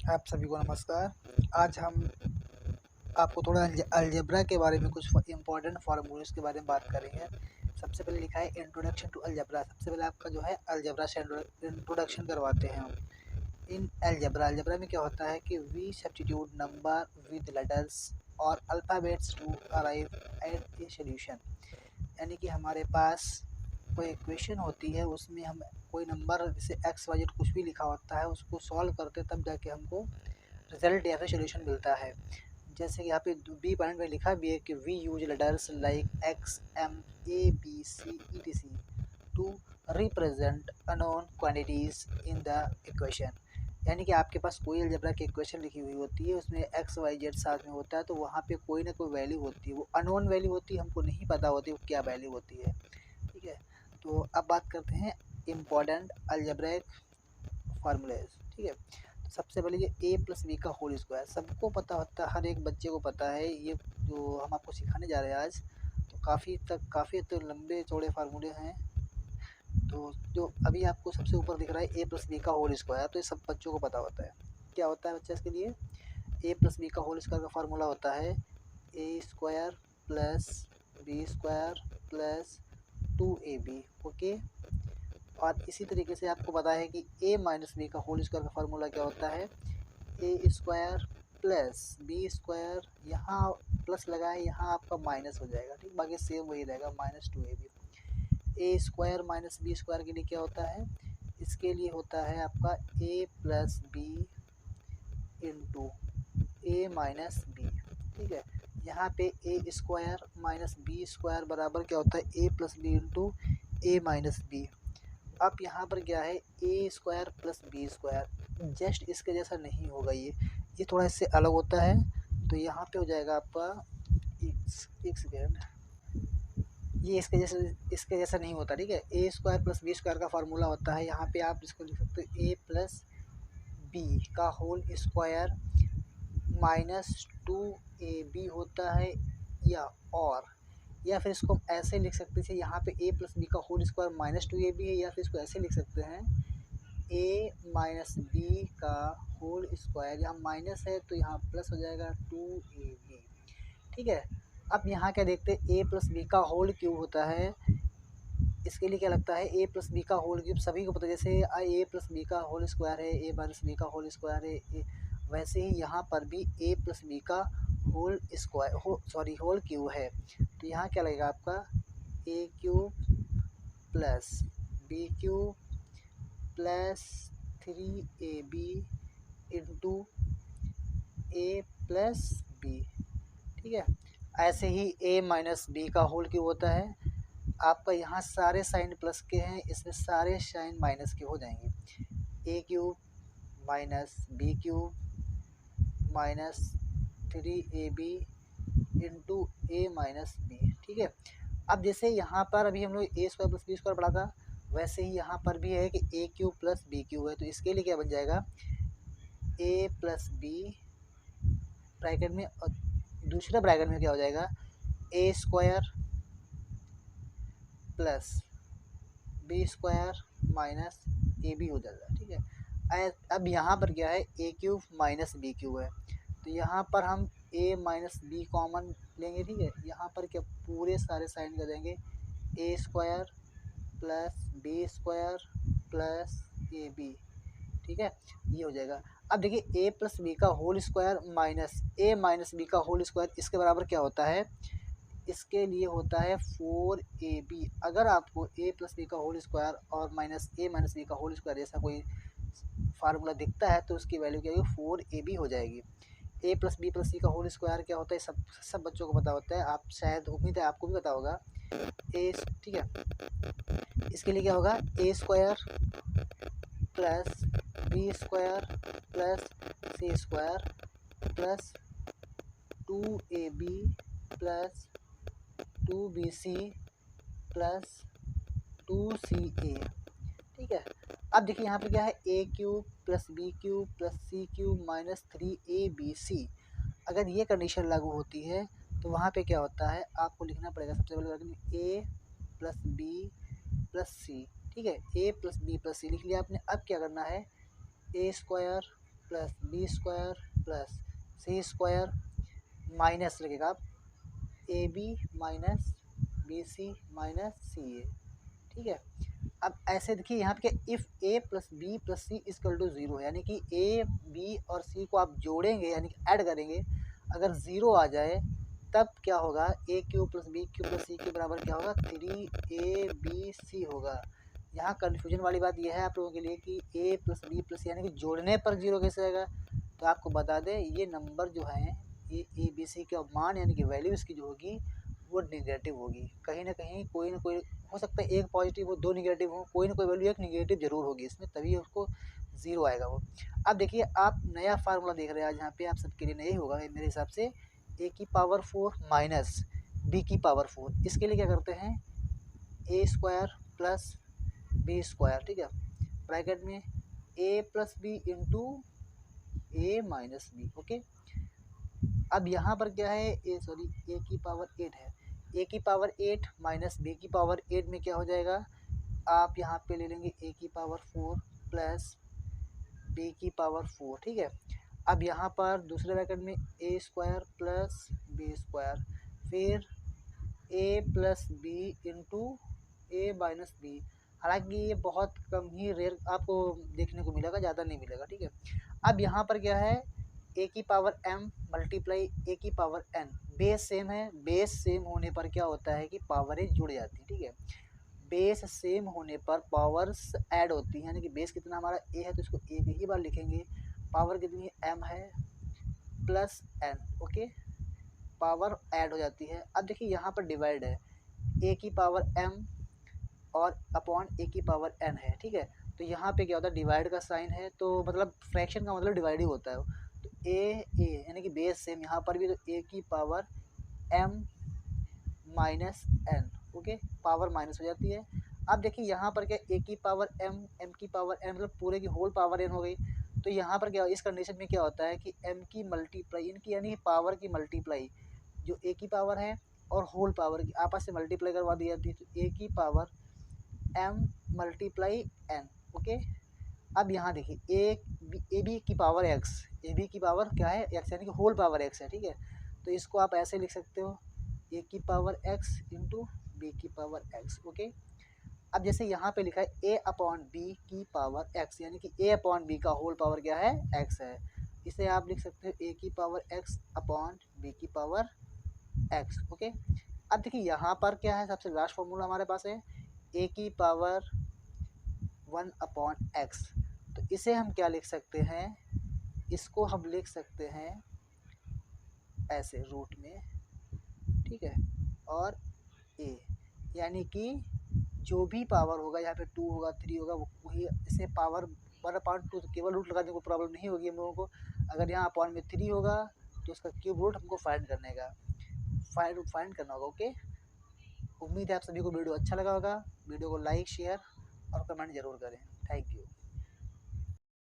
आप सभी को नमस्कार। आज हम आपको थोड़ा अलजेब्रा के बारे में कुछ इम्पोर्टेंट फार्मूलेस के बारे में बात करेंगे। सबसे पहले लिखा है इंट्रोडक्शन टू अलजेब्रा। सबसे पहले आपका जो है अलजेब्रा से इंट्रोडक्शन करवाते हैं हम। इन अलजेब्रा में क्या होता है कि we substitute number with letters और alphabets to arrive at a solution. यानी कि हमारे पास कोई इक्वेशन होती है, उसमें हम कोई नंबर जैसे एक्स वाई जेड कुछ भी लिखा होता है, उसको सॉल्व करते तब जाके हमको रिजल्ट या फिर सोल्यूशन मिलता है। जैसे कि यहाँ पे बी पॉइंट में लिखा भी है कि we use letters like X M A B C E to represent unknown quantities in the equation. यानी कि आपके पास कोई अलजेब्रा की इक्वेशन लिखी हुई होती है, उसमें एक्स वाई जेड साथ में होता है, तो वहाँ पे कोई ना कोई वैल्यू होती है, वो अननोन वैल्यू होती है, हमको नहीं पता होती वो क्या वैल्यू होती है। ठीक है, तो अब बात करते हैं इम्पॉर्टेंट अलजेब्रिक फार्मूलेज। ठीक है, तो सबसे पहले ये ए प्लस बी का होल स्क्वायर सबको पता होता है, हर एक बच्चे को पता है। ये जो हम आपको सिखाने जा रहे हैं आज, तो काफ़ी लंबे चौड़े फार्मूले हैं। तो जो अभी आपको सबसे ऊपर दिख रहा है ए प्लस बी का होल स्क्वायर, तो ये सब बच्चों को पता होता है। क्या होता है बच्चा इसके लिए? ए प्लस बी का होल स्क्वायर का फार्मूला होता है A square plus B square plus 2ab। Okay, और इसी तरीके से आपको पता है कि a माइनस बी का होल स्क्वायर का फार्मूला क्या होता है? A square plus B square, यहाँ प्लस लगा है, यहाँ आपका माइनस हो जाएगा। ठीक, बाकी सेम वही रहेगा, -2ab। ए स्क्वायर माइनस बी स्क्वायर के लिए क्या होता है? इसके लिए होता है आपका a plus B into A minus B. ठीक है, यहाँ पे A square minus B square बराबर क्या होता है? A plus B into A minus B. अब यहाँ पर क्या है? A square plus B square, just इसके जैसा नहीं होगा, ये थोड़ा इससे अलग होता है। तो यहाँ पे हो जाएगा आपका एक सेकेंड, ये इसके जैसा नहीं होता। ठीक है, A square plus B square का फार्मूला होता है, यहाँ पे आप इसको लिख सकते हो ए प्लस बी का होल स्क्वायर -2ab होता है, या फिर इसको ऐसे लिख सकते थे, यहाँ पे ए प्लस बी का होल स्क्वायर -2ab है, या फिर इसको ऐसे लिख सकते हैं ए माइनस बी का होल स्क्वायर, यहाँ माइनस है तो यहाँ प्लस हो जाएगा 2ab। ठीक है, अब यहाँ क्या देखते हैं? ए प्लस बी का होल क्यूब होता है, इसके लिए क्या लगता है? ए प्लस बी का होल क्यूब सभी को पता है, जैसे ए प्लस बी का होल स्क्वायर है, ए माइनस बी का होल स्क्वायर है, वैसे ही यहाँ पर भी ए प्लस बी का होल स्क्वायर होल क्यूब है। तो यहाँ क्या लगेगा आपका? A cube plus B cube plus 3ab into A plus B. ठीक है, ऐसे ही ए माइनस बी का होल क्यूब होता है, आपका यहाँ सारे साइन प्लस के हैं, इसमें सारे साइन माइनस के हो जाएंगे। A cube minus B cube minus 3ab into A minus B. ठीक है, अब जैसे यहाँ पर अभी हम लोग A square plus B square पढ़ा था, वैसे ही यहाँ पर भी है कि A cube plus B cube है, तो इसके लिए क्या बन जाएगा? ए प्लस बी ब्रैकेट में, और दूसरा ब्रैकेट में क्या हो जाएगा? A square plus B square minus A B हो जाएगा। ठीक है, अब यहाँ पर क्या है? A cube minus B cube है, तो यहाँ पर हम ए माइनस बी कॉमन लेंगे। ठीक है, यहाँ पर क्या पूरे सारे साइन कर देंगे, A square plus B square plus A B. ठीक है, ये हो जाएगा। अब देखिए ए प्लस बी का whole square minus A minus B का होल स्क्वायर, इसके बराबर क्या होता है? इसके लिए होता है 4ab। अगर आपको ए प्लस बी का होल स्क्वायर और माइनस ए माइनस बी का होल स्क्वायर जैसा कोई फार्मूला दिखता है, तो उसकी वैल्यू क्या होगी? 4ab हो जाएगी। ए प्लस बी का होल स्क्वायर क्या होता है? सब बच्चों को पता होता है, आप शायद उम्मीद है आपको भी पता होगा। ए, ठीक है, इसके लिए क्या होगा? A square plus B square plus C square plus 2ab plus 2bc plus 2ca। ठीक है, अब देखिए यहाँ पे क्या है? A cube plus B cube plus C cube minus 3abc। अगर ये कंडीशन लागू होती है तो वहाँ पे क्या होता है? आपको लिखना पड़ेगा सबसे पहले A plus B plus C. ठीक है, A plus B plus C लिख लिया आपने। अब क्या करना है? A square plus B square plus C square minus लगेगा आप A B minus B C minus C A. ठीक है, अब ऐसे देखिए यहाँ पे if A plus B plus C is equal to zero है, यानी कि ए बी और सी को आप जोड़ेंगे यानी कि ऐड करेंगे, अगर ज़ीरो आ जाए तब क्या होगा, A cube plus B cube plus C के बराबर क्या होगा, 3ab होगा। यहाँ कन्फ्यूजन वाली बात यह है आप लोगों के लिए कि ए प्लस बी प्लस सी यानी कि जोड़ने पर जीरो कैसे आएगा। तो आपको बता दें ये नंबर जो हैं ये ए बी सी का मान यानी कि वैल्यू इसकी जो होगी वो निगेटिव होगी। कहीं ना कहीं कोई ना कोई हो सकता है, एक पॉजिटिव हो दो निगेटिव हो, कोई ना कोई वैल्यू एक निगेटिव जरूर होगी इसमें, तभी उसको ज़ीरो आएगा वो। अब देखिए आप नया फार्मूला देख रहे हैं आज यहाँ पे, आप सबके लिए नया ही होगा मेरे हिसाब से, ए की पावर 4 माइनस बी की पावर 4। इसके लिए क्या करते हैं, ए स्क्वायर प्लस बी स्क्वायर, ठीक है, ब्रैकेट में ए plus B into A minus B. Okay, अब यहाँ पर क्या है, ए की पावर 8 है, ए की पावर 8 माइनस बी की पावर 8 में क्या हो जाएगा, आप यहाँ पे ले लेंगे ए की पावर 4 प्लस बी की पावर 4। ठीक है, अब यहाँ पर दूसरे ब्रैकेट में ए स्क्वायर प्लस बी स्क्वायर, फिर ए plus B into A minus B. हालांकि ये बहुत कम ही रेयर आपको देखने को मिलेगा, ज़्यादा नहीं मिलेगा। ठीक है, अब यहाँ पर क्या है, ए की पावर m मल्टीप्लाई ए की पावर n, बेस सेम है, बेस सेम होने पर क्या होता है कि पावरें जुड़ जाती है। ठीक है, बेस सेम होने पर पावर्स ऐड होती हैं, यानी कि बेस कितना हमारा ए है तो इसको ए की ही बार लिखेंगे, पावर कितनी m है plus n। Okay, power add हो जाती है। अब देखिए यहाँ पर डिवाइड है, ए की पावर m और अपॉन ए की पावर n है। ठीक है, तो यहाँ पे क्या होता है, डिवाइड का साइन है, तो मतलब फ्रैक्शन का मतलब डिवाइड ही होता है। तो ए यानी कि बेस सेम, यहाँ पर भी तो ए की power m minus n। Okay, power minus हो जाती है। अब देखिए यहाँ पर क्या, ए की पावर m की पावर n मतलब पूरे की होल पावर n हो गई। तो यहाँ पर क्या, इस कंडीशन में क्या होता है कि m की मल्टीप्लाई इनकी यानी पावर की मल्टीप्लाई जो ए की पावर है और होल पावर की आपस से मल्टीप्लाई करवा दी जाती है, तो ए की power m multiply n। Okay, अब यहाँ देखिए ए बी की पावर x, ए बी की पावर क्या है x यानी कि होल पावर x है। ठीक है, तो इसको आप ऐसे लिख सकते हो, ए की पावर x इंटू बी की पावर x। ओके, अब जैसे यहाँ पे लिखा है ए अपॉन बी की पावर x, यानी कि ए अपॉन बी का होल पावर क्या है, x है, इसे आप लिख सकते हो ए की पावर x अपॉन बी की पावर x। ओके, अब देखिए यहाँ पर क्या है, सबसे लास्ट फॉर्मूला हमारे पास है ए की पावर 1 अपॉन x। तो इसे हम क्या लिख सकते हैं, इसको हम लिख सकते हैं ऐसे रूट में। ठीक है, और a यानी कि जो भी पावर होगा यहाँ पे 2 होगा 3 होगा वही, इसे पावर 1/2 तो केवल रूट लगाने को प्रॉब्लम नहीं होगी हम लोगों को। अगर यहाँ अपॉन में 3 होगा तो उसका क्यूब रूट हमको फाइंड करने का फाइंड करना होगा। ओके, उम्मीद है आप सभी को वीडियो अच्छा लगा होगा। वीडियो को लाइक शेयर और कमेंट जरूर करें।